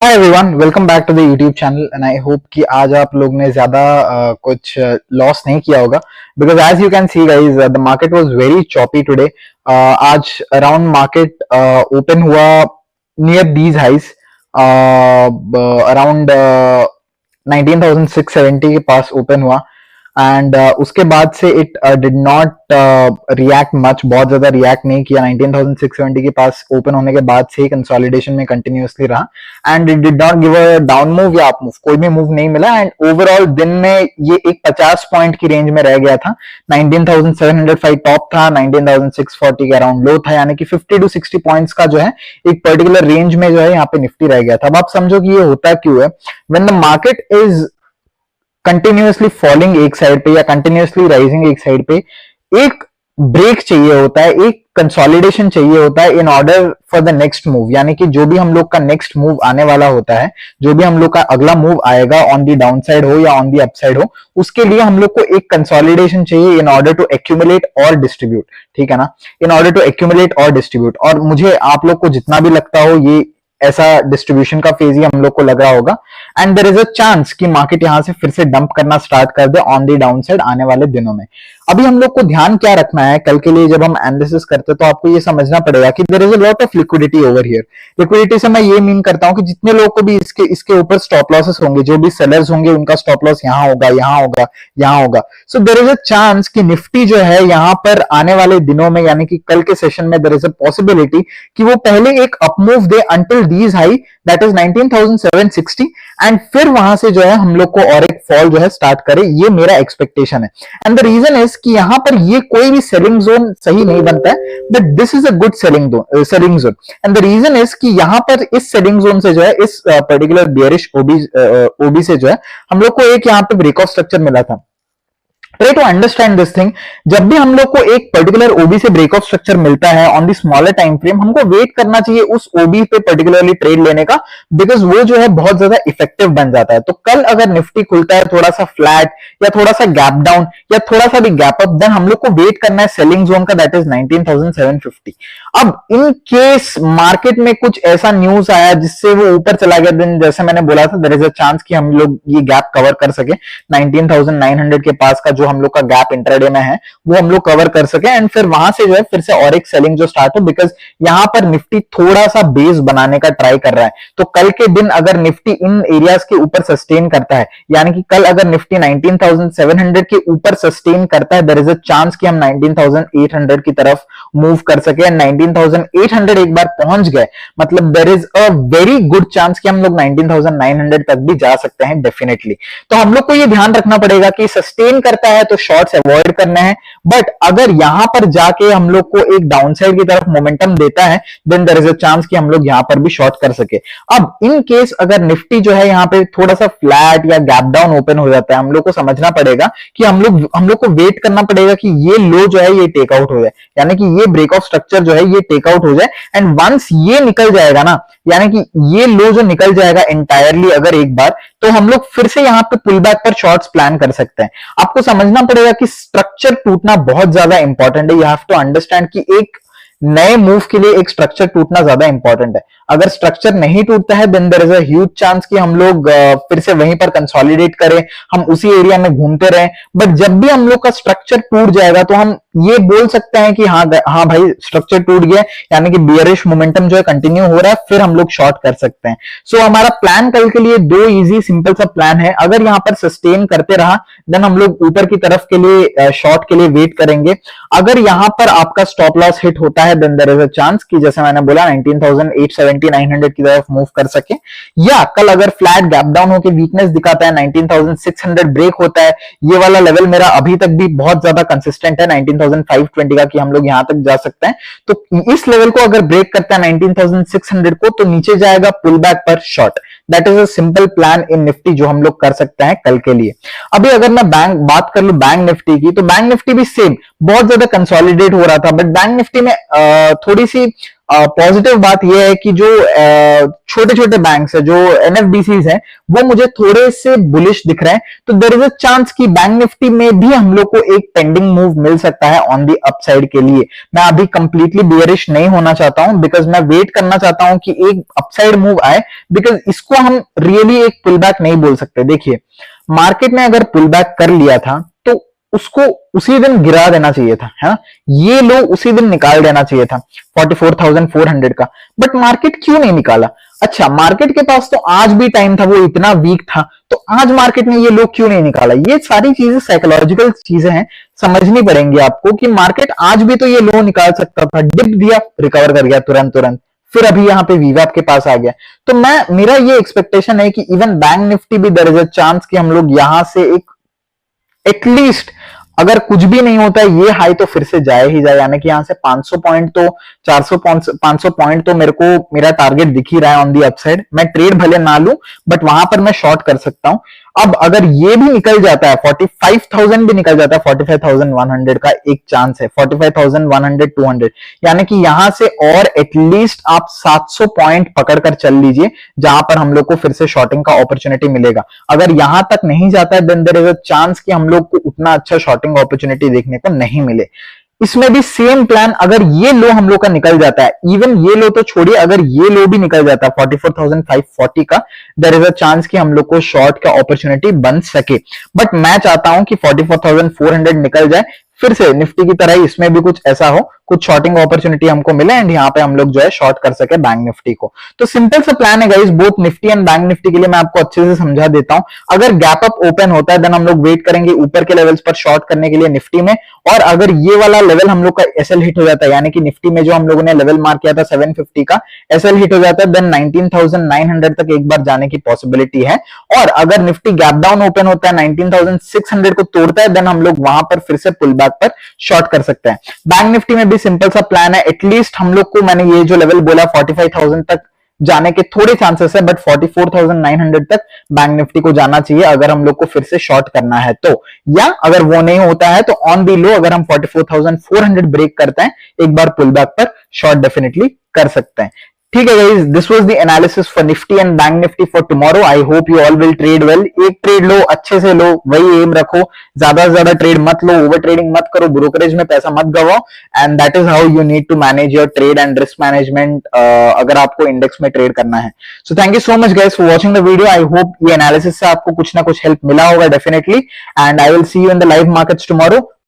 Hi everyone, welcome back to the YouTube channel and I hope कि आज आप लोग ने ज्यादा कुछ लॉस नहीं किया होगा because as you can see guys the market was very choppy today. आज अराउंड मार्केट ओपन हुआ नियर दीज हाइज अराउंड 19,670 के पास ओपन हुआ एंड उसके बाद से it did not react much, बहुत ज्यादा रिएक्ट नहीं किया। 19,670 के पास ओपन होने के बाद से ही कंसोलिडेशन में कंटिन्यूअसली रहा and it did not give a down move या अप मूव, कोई भी मूव नहीं मिला एंड ओवरऑल दिन में ये एक 50 पॉइंट की रेंज में रह गया था। 19,705 टॉप था, 19,640 के अराउंड लो था, यानी कि 50 to 60 पॉइंट्स का जो है एक पर्टिकुलर रेंज में जो है यहाँ पे निफ्टी रह गया था। अब आप समझो कि ये होता क्यों है। When the market is continuously falling एक साइड पे या कंटिन्यूअसली राइजिंग एक साइड पे, एक ब्रेक चाहिए होता है, एक कंसोलिडेशन चाहिए होता है in order for the next move. यानी कि जो भी हम लोग का नेक्स्ट मूव आने वाला होता है, जो भी हम लोग का अगला मूव आएगा ऑन दी डाउन साइड हो या ऑन दी अपसाइड हो, उसके लिए हम लोग को एक कंसोलिडेशन चाहिए इन ऑर्डर टू एक्यूमुलेट और डिस्ट्रीब्यूट। ठीक है ना, इन ऑर्डर टू एक्यूमुलेट और डिस्ट्रीब्यूट। और मुझे आप लोग को जितना भी लगता हो ये ऐसा डिस्ट्रीब्यूशन का फेज ही हम लोग को लग रहा होगा and there is a chance कि मार्केट यहां से फिर से डंप करना स्टार्ट कर दे ऑन दी डाउन साइड आने वाले दिनों में। अभी हम लोग को ध्यान क्या रखना है कल के लिए, जब हम एनालिसिस करते हैं तो आपको ये समझना पड़ेगा कि there is a lot of liquidity over here. Liquidity से मैं ये मीन करता हूं कि जितने लोगों को भी इसके ऊपर स्टॉप लॉसेस होंगे, जो भी सेलर्स होंगे उनका स्टॉप लॉस यहां होगा, यहां होगा, यहां होगा। So there is a chance कि निफ्टी जो है यहां पर आने वाले दिनों में, यानी कि कल के सेशन में, देयर इज अ पॉसिबिलिटी कि वो पहले एक up move they until these high that is 19,760 and फिर वहां से जो है हम लोग को और एक फॉल जो है स्टार्ट करे, ये मेरा एक्सपेक्टेशन है। एंड द रीजन इज कि यहां पर ये कोई भी सेलिंग जोन सही नहीं बनता है, but this is a good selling zone. And the reason is कि यहां पर इस सेलिंग जोन से जो है, इस पर्टिकुलर बियरिश ओबी से जो है हम लोग को एक यहाँ पे ब्रेक ऑफ स्ट्रक्चर मिला था। Try to understand this thing. जब भी हम लोग को एक पर्टिकुलर ओबी से ब्रेक ऑफ स्ट्रक्चर मिलता है on the smaller time frame, हमको वेट करना चाहिए उस ओबी पे पर्टिकुलरली ट्रेड लेने का, बिकॉज वो जो है बहुत ज्यादा इफेक्टिव बन जाता है। तो कल अगर निफ्टी खुलता है थोड़ा सा फ्लैट या थोड़ा सा गैप डाउन या थोड़ा सा भी गैप अप, देन हम लोग को वेट करना है सेलिंग जोन का, दैट इज 19,750। अब इन केस मार्केट में कुछ ऐसा न्यूज आया जिससे वो ऊपर चला गया, देन जैसे मैंने बोला था देयर इज अ चांस कि हम लोग ये गैप कवर कर सके। 19,900 के पास का जो हम लोग का गैप इंट्राडे में है वो हम लोग कवर कर सके एंड फिर वहां से जो है फिर से और एक सेलिंग जो स्टार्ट हो, बिकॉज यहां पर निफ्टी थोड़ा सा बेस बनाने का ट्राई कर रहा है। तो कल के दिन अगर निफ्टी इन एरियाज के ऊपर सस्टेन करता है, यानी कि कल अगर निफ्टी 19,700 के ऊपर सस्टेन करता है, देयर इज अ चांस कि हम 19,800 की तरफ मूव कर सके। एंड 19,800 एक बार पहुंच गए मतलब there is a very good chance कि हम लोग 19,900 तक भी जा सकते हैं डेफिनेटली। तो हम लोग को ये ध्यान रखना पड़ेगा कि सस्टेन करता है तो शॉर्ट्स अवॉइड करना है, बट अगर यहां पर जाके हम लोग को एक डाउनसाइड की तरफ मोमेंटम देता है, then there is a chance कि हम लोग यहां पर भी शॉर्ट कर सके। अब इन केस अगर निफ्टी जो है यहां पे थोड़ा सा फ्लैट या गैप डाउन ओपन हो जाता है, हम लोग को समझना पड़ेगा कि हम लोग को वेट करना पड़ेगा कि ये लो जो है ये टेक आउट हो जाए, यानी कि ये ब्रेक ऑफ स्ट्रक्चर जो है ये टेक आउट हो जाए। एंड वंस ये निकल जाएगा ना, यानी कि ये लो जो निकल जाएगा एंटायरली अगर एक बार, तो हम लोग फिर से यहां पे पुल बैक पर शॉर्ट्स प्लान कर सकते हैं। आपको समझना पड़ेगा कि स्ट्रक्चर टूटना बहुत ज्यादा इंपॉर्टेंट है। यू हैव टू अंडरस्टैंड कि एक नए मूव के लिए एक स्ट्रक्चर टूटना ज्यादा इंपॉर्टेंट है। अगर स्ट्रक्चर नहीं टूटता है then there is a huge chance कि हम लोग फिर से वहीं पर कंसोलिडेट करें, हम उसी एरिया में घूमते रहें। बट जब भी हम लोग का स्ट्रक्चर टूट जाएगा तो हम ये बोल सकते हैं कि हाँ भाई स्ट्रक्चर टूट गया, यानी कि बियरिश मोमेंटम जो है कंटिन्यू हो रहा है, फिर हम लोग शॉर्ट कर सकते हैं। सो हमारा प्लान कल के लिए दो इजी सिंपल सा प्लान है। अगर यहाँ पर सस्टेन करते रहा देन हम लोग ऊपर की तरफ के लिए शॉर्ट के लिए वेट करेंगे। अगर यहाँ पर आपका स्टॉप लॉस हिट होता है then there is a chance कि जैसे मैंने बोला 19,870 900 की तरफ मूव कर सके, या कल अगर फ्लैट गैप डाउन होकर वीकनेस दिखाता है 19,600 ब्रेक होता है, ये वाला लेवल मेरा अभी तक भी बहुत ज्यादा कंसिस्टेंट है 19,520 का कि हम लोग यहां तक जा सकते हैं। तो इस लेवल को अगर ब्रेक करता है 19,600 को, तो नीचे जाएगा पुल बैक पर short. That is a simple plan in Nifty जो हम लोग कर सकते हैं कल के लिए। अभी अगर मैं बात कर लू बैंक निफ्टी की, तो बैंक निफ्टी भी सेम बहुत ज्यादा कंसोलिडेट हो रहा था, बट बैंक निफ्टी में थोड़ी सी पॉजिटिव बात यह है कि जो छोटे छोटे बैंक्स है, जो एनएफडीसीज हैं, वो मुझे थोड़े से बुलिश दिख रहे हैं। तो देयर इज अ चांस कि बैंक निफ्टी में भी हम लोग को एक पेंडिंग मूव मिल सकता है ऑन दी अपसाइड के लिए। मैं अभी कंप्लीटली बियरिश नहीं होना चाहता हूं, बिकॉज मैं वेट करना चाहता हूं कि एक अपसाइड मूव आए, बिकॉज इसको हम रियली एक पुल बैक नहीं बोल सकते। देखिए, मार्केट ने अगर पुल बैक कर लिया था तो उसको उसी दिन गिरा देना चाहिए था, है ना। ये लो उसी दिन निकाल देना चाहिए था 44,400 का, बट मार्केट क्यों नहीं निकाला? अच्छा, मार्केट के पास तो आज भी टाइम था, वो इतना वीक था, तो आज मार्केट ने ये लो क्यों नहीं निकाला? ये सारी चीजें साइकोलॉजिकल चीजें हैं, समझनी पड़ेंगी आपको कि मार्केट आज भी तो ये लो निकाल सकता था, डिप दिया, रिकवर कर गया तुरंत तुरंत, फिर अभी यहाँ पे वीवैप के पास आ गया। तो मेरा ये एक्सपेक्टेशन है कि इवन बैंक निफ्टी भी देयर इज अ चांस कि हम लोग यहां से एक एटलीस्ट, अगर कुछ भी नहीं होता है ये हाई तो फिर से जाए ही जाए, यानी कि यहां से 500 पॉइंट तो 500 पॉइंट तो मेरा टारगेट दिख ही रहा है ऑन दी अपसाइड। मैं ट्रेड भले ना लूं, बट वहां पर मैं शॉर्ट कर सकता हूं। अब अगर ये भी निकल जाता है, 45,000 भी निकल जाता है, 45,100 का एक चांस है, 45,100 200, यानी कि यहां से और एटलीस्ट आप 700 पॉइंट पकड़कर चल लीजिए, जहां पर हम लोग को फिर से शॉर्टिंग का अपॉर्चुनिटी मिलेगा। अगर यहां तक नहीं जाता है, then there is a chance कि हम लोग को उतना अच्छा शॉर्टिंग अपॉर्चुनिटी देखने को नहीं मिले। इसमें भी सेम प्लान, अगर ये लो हम लोग का निकल जाता है, इवन ये लो तो छोड़िए, अगर ये लो भी निकल जाता है 44,540 का, देयर इज अ चांस कि हम लोग को शॉर्ट का अपॉर्चुनिटी बन सके। बट मैं चाहता हूं कि 44,400 निकल जाए, फिर से निफ्टी की तरह ही इसमें भी कुछ ऐसा हो, कुछ शॉर्टिंग अपॉर्चुनिटी हमको मिले एंड यहाँ पे हम लोग जो है शॉर्ट कर सके बैंक निफ्टी को। तो सिंपल सा प्लान है guys, both Nifty and bank Nifty के लिए मैं आपको अच्छे से समझा देता हूं। अगर गैप अप ओपन होता है, देन हम लोग वेट करेंगे ऊपर के लेवल्स पर शॉर्ट करने के लिए निफ्टी में, और अगर ये वाला लेवल हम लोग का एसएल हिट हो जाता है, यानी कि निफ्टी में जो हम लोगों ने लेवल मार्क किया था 750 का एसएल हिट हो जाता है, देन 19,900 तक एक बार जाने की पॉसिबिलिटी है। और अगर निफ्टी गैप डाउन ओपन होता है, 19,600 को तोड़ता है, देन हम लोग वहां पर फिर से पुल बैक पर शॉर्ट कर सकते हैं। बैंक निफ्टी में भी सिंपल सा प्लान है, एटलीस्ट हम लोग को, मैंने ये जो लेवल बोला 45,000 तक जाने के थोड़े चांसेस है, बट 44,900 तक बैंक निफ्टी को जाना चाहिए अगर हम लोग को फिर से शॉर्ट करना है तो। या अगर वो नहीं होता है तो ऑन दी लो अगर हम 44,400 ब्रेक करते हैं, एक बार पुल बैक पर शॉर्ट डेफिनेटली कर सकते हैं। ठीक है guys, this was the analysis for Nifty and bank Nifty for tomorrow. I hope you all will trade well. एक ट्रेड लो, अच्छे से लो, वही एम रखो, ज्यादा से ज्यादा ट्रेड मत लो, ओवर ट्रेडिंग मत करो, ब्रोकरेज में पैसा मत गवाओ, and that is how you need to manage your trade and risk management अगर आपको इंडेक्स में ट्रेड करना है। So thank you so much guys for watching the video. I hope ये एनालिसिस से आपको कुछ ना कुछ हेल्प मिला होगा definitely, and I will see you in the live markets tomorrow.